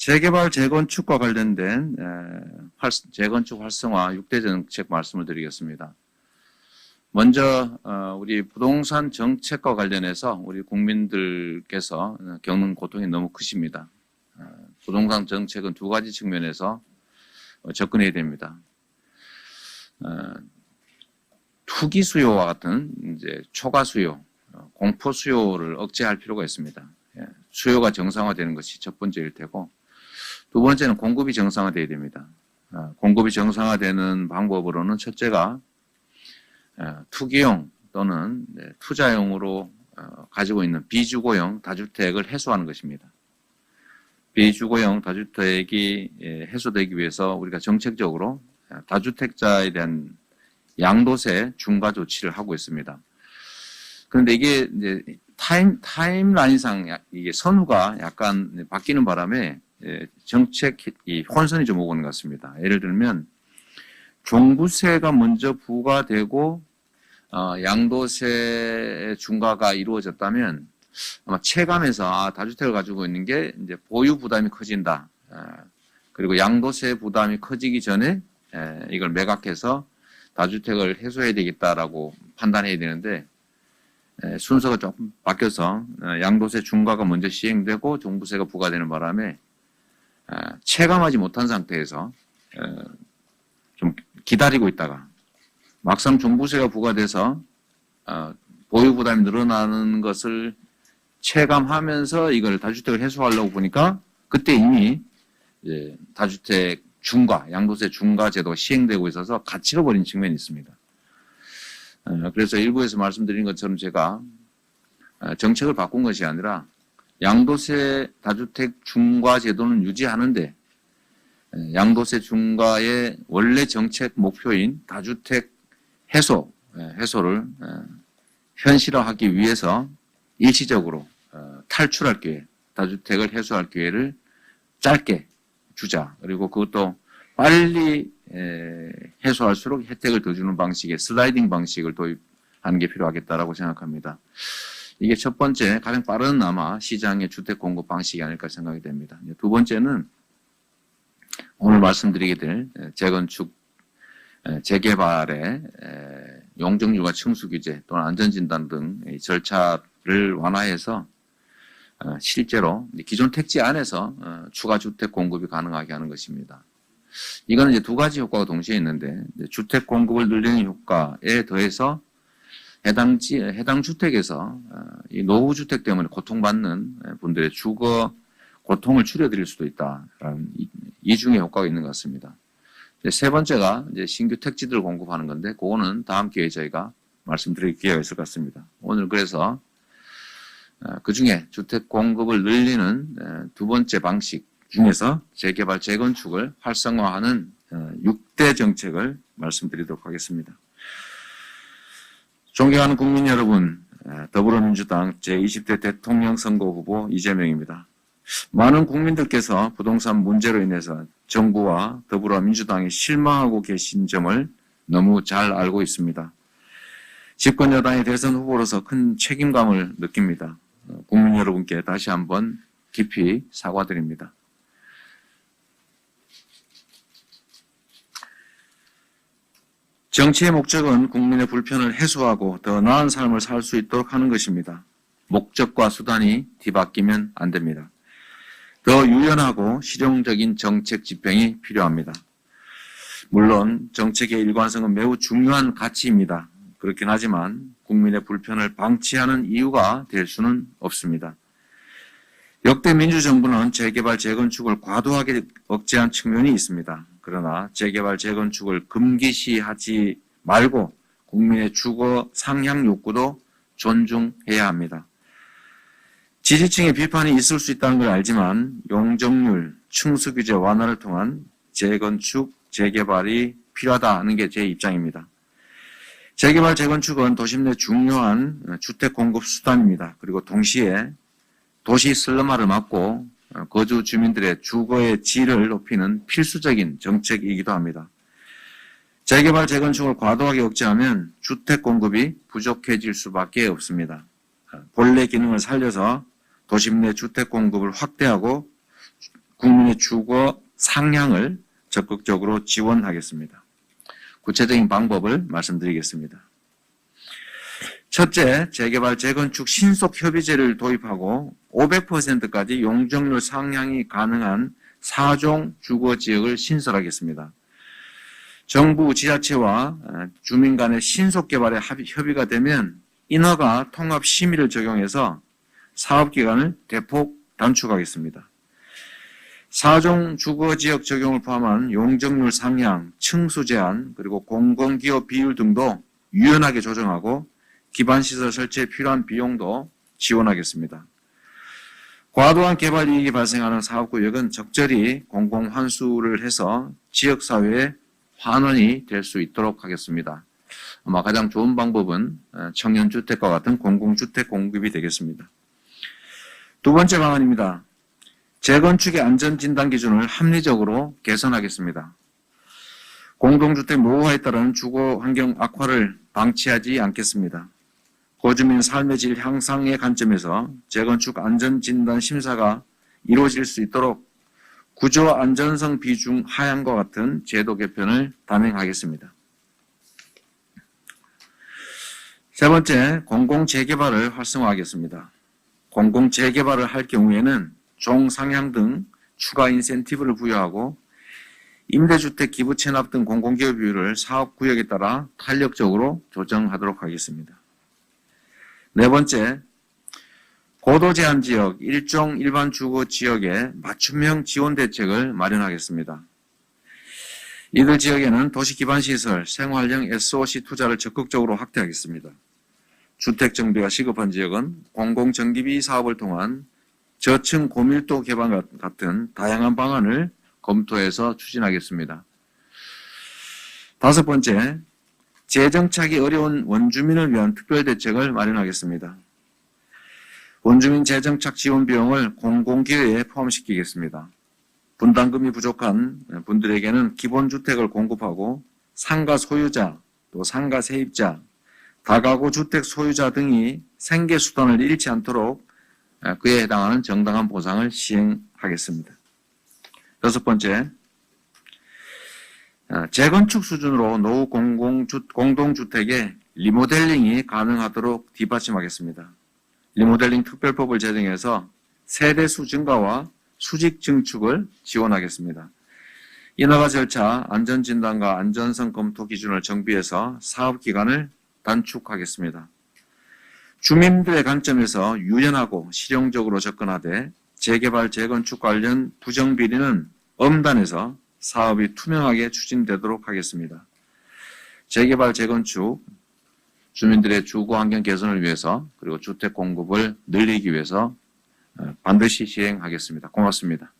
재개발, 재건축과 관련된 재건축 활성화 6대 정책 말씀을 드리겠습니다. 먼저 우리 부동산 정책과 관련해서 우리 국민들께서 겪는 고통이 너무 크십니다. 부동산 정책은 두 가지 측면에서 접근해야 됩니다. 투기 수요와 같은 이제 초과 수요, 공포 수요를 억제할 필요가 있습니다. 수요가 정상화되는 것이 첫 번째일 테고, 두 번째는 공급이 정상화되어야 됩니다. 공급이 정상화되는 방법으로는 첫째가 투기용 또는 투자용으로 가지고 있는 비주거용 다주택을 해소하는 것입니다. 비주거용 다주택이 해소되기 위해서 우리가 정책적으로 다주택자에 대한 양도세 중과 조치를 하고 있습니다. 그런데 이게 이제 타임라인상 이게 선후가 약간 바뀌는 바람에 정책이 혼선이 좀 오고 있는 것 같습니다. 예를 들면 종부세가 먼저 부과되고 양도세 중과가 이루어졌다면 아마 체감에서 다주택을 가지고 있는 게 이제 보유 부담이 커진다. 그리고 양도세 부담이 커지기 전에 이걸 매각해서 다주택을 해소해야 되겠다라고 판단해야 되는데 순서가 조금 바뀌어서 양도세 중과가 먼저 시행되고 종부세가 부과되는 바람에 체감하지 못한 상태에서 좀 기다리고 있다가 막상 종부세가 부과돼서 보유 부담이 늘어나는 것을 체감하면서 이걸 다주택을 해소하려고 보니까 그때 이미 다주택 중과, 양도세 중과 제도가 시행되고 있어서 갇혀 버린 측면이 있습니다. 그래서 일부에서 말씀드린 것처럼 제가 정책을 바꾼 것이 아니라 양도세 다주택 중과 제도는 유지하는데 양도세 중과의 원래 정책 목표인 다주택 해소를 현실화하기 위해서 일시적으로 탈출할 기회, 다주택을 해소할 기회를 짧게 주자. 그리고 그것도 빨리 해소할수록 혜택을 더 주는 방식의 슬라이딩 방식을 도입하는 게 필요하겠다라고 생각합니다. 이게 첫 번째 가장 빠른 아마 시장의 주택 공급 방식이 아닐까 생각이 됩니다. 두 번째는 오늘 말씀드리게 될 재건축, 재개발의 용적률과 층수 규제 또는 안전진단 등 절차를 완화해서 실제로 기존 택지 안에서 추가 주택 공급이 가능하게 하는 것입니다. 이거는 이제 두 가지 효과가 동시에 있는데 주택 공급을 늘리는 효과에 더해서 해당 주택에서 이 노후 주택 때문에 고통받는 분들의 주거 고통을 줄여드릴 수도 있다라는 이중의 효과가 있는 것 같습니다. 세 번째가 이제 신규 택지들을 공급하는 건데 그거는 다음 기회에 저희가 말씀드릴 기회가 있을 것 같습니다. 오늘 그래서 그 중에 주택 공급을 늘리는 두 번째 방식 중에서 재개발, 재건축을 활성화하는 6대 정책을 말씀드리도록 하겠습니다. 존경하는 국민 여러분, 더불어민주당 제20대 대통령 선거 후보 이재명입니다. 많은 국민들께서 부동산 문제로 인해서 정부와 더불어민주당이 실망하고 계신 점을 너무 잘 알고 있습니다. 집권 여당의 대선 후보로서 큰 책임감을 느낍니다. 국민 여러분께 다시 한번 깊이 사과드립니다. 정치의 목적은 국민의 불편을 해소하고 더 나은 삶을 살 수 있도록 하는 것입니다. 목적과 수단이 뒤바뀌면 안 됩니다. 더 유연하고 실용적인 정책 집행이 필요합니다. 물론 정책의 일관성은 매우 중요한 가치입니다. 그렇긴 하지만 국민의 불편을 방치하는 이유가 될 수는 없습니다. 역대 민주정부는 재개발, 재건축을 과도하게 억제한 측면이 있습니다. 그러나 재개발, 재건축을 금기시하지 말고 국민의 주거 상향 욕구도 존중해야 합니다. 지지층의 비판이 있을 수 있다는 걸 알지만 용적률, 층수 규제 완화를 통한 재건축, 재개발이 필요하다는 게 제 입장입니다. 재개발, 재건축은 도심 내 중요한 주택 공급 수단입니다. 그리고 동시에 도시 슬럼화를 막고 거주 주민들의 주거의 질을 높이는 필수적인 정책이기도 합니다. 재개발, 재건축을 과도하게 억제하면 주택 공급이 부족해질 수밖에 없습니다. 본래 기능을 살려서 도심 내 주택 공급을 확대하고 국민의 주거 상향을 적극적으로 지원하겠습니다. 구체적인 방법을 말씀드리겠습니다. 첫째, 재개발, 재건축 신속 협의제를 도입하고 500%까지 용적률 상향이 가능한 4종 주거지역을 신설하겠습니다. 정부, 지자체와 주민 간의 신속 개발에 협의가 되면 인허가 통합 심의를 적용해서 사업기간을 대폭 단축하겠습니다. 4종 주거지역 적용을 포함한 용적률 상향, 층수 제한, 그리고 공공기업 비율 등도 유연하게 조정하고 기반시설 설치에 필요한 비용도 지원하겠습니다. 과도한 개발 이익이 발생하는 사업구역은 적절히 공공환수를 해서 지역사회의 환원이 될 수 있도록 하겠습니다. 아마 가장 좋은 방법은 청년주택과 같은 공공주택 공급이 되겠습니다. 두 번째 방안입니다. 재건축의 안전진단 기준을 합리적으로 개선하겠습니다. 공동주택 노후화에 따른 주거 환경 악화를 방치하지 않겠습니다. 거주민 삶의 질 향상의 관점에서 재건축 안전진단 심사가 이루어질 수 있도록 구조 안전성 비중 하향과 같은 제도 개편을 단행하겠습니다. 세 번째, 공공재개발을 활성화하겠습니다. 공공재개발을 할 경우에는 종상향 등 추가 인센티브를 부여하고 임대주택 기부 체납 등 공공기업 비율을 사업구역에 따라 탄력적으로 조정하도록 하겠습니다. 네 번째, 고도제한지역, 일종 일반 주거지역에 맞춤형 지원 대책을 마련하겠습니다. 이들 지역에는 도시기반시설, 생활형 SOC 투자를 적극적으로 확대하겠습니다. 주택정비가 시급한 지역은 공공전기비 사업을 통한 저층 고밀도 개발 같은 다양한 방안을 검토해서 추진하겠습니다. 다섯 번째, 재정착이 어려운 원주민을 위한 특별대책을 마련하겠습니다. 원주민 재정착 지원 비용을 공공기여에 포함시키겠습니다. 분담금이 부족한 분들에게는 기본주택을 공급하고 상가 소유자, 또 상가 세입자, 다가구 주택 소유자 등이 생계수단을 잃지 않도록 그에 해당하는 정당한 보상을 시행하겠습니다. 여섯 번째, 재건축 수준으로 노후 공동주택의 리모델링이 가능하도록 뒷받침하겠습니다. 리모델링 특별법을 제정해서 세대수 증가와 수직 증축을 지원하겠습니다. 인허가 절차, 안전진단과 안전성 검토 기준을 정비해서 사업기간을 단축하겠습니다. 주민들의 관점에서 유연하고 실용적으로 접근하되 재개발, 재건축 관련 부정비리는 엄단해서 사업이 투명하게 추진되도록 하겠습니다. 재개발, 재건축, 주민들의 주거 환경 개선을 위해서 그리고 주택 공급을 늘리기 위해서 반드시 시행하겠습니다. 고맙습니다.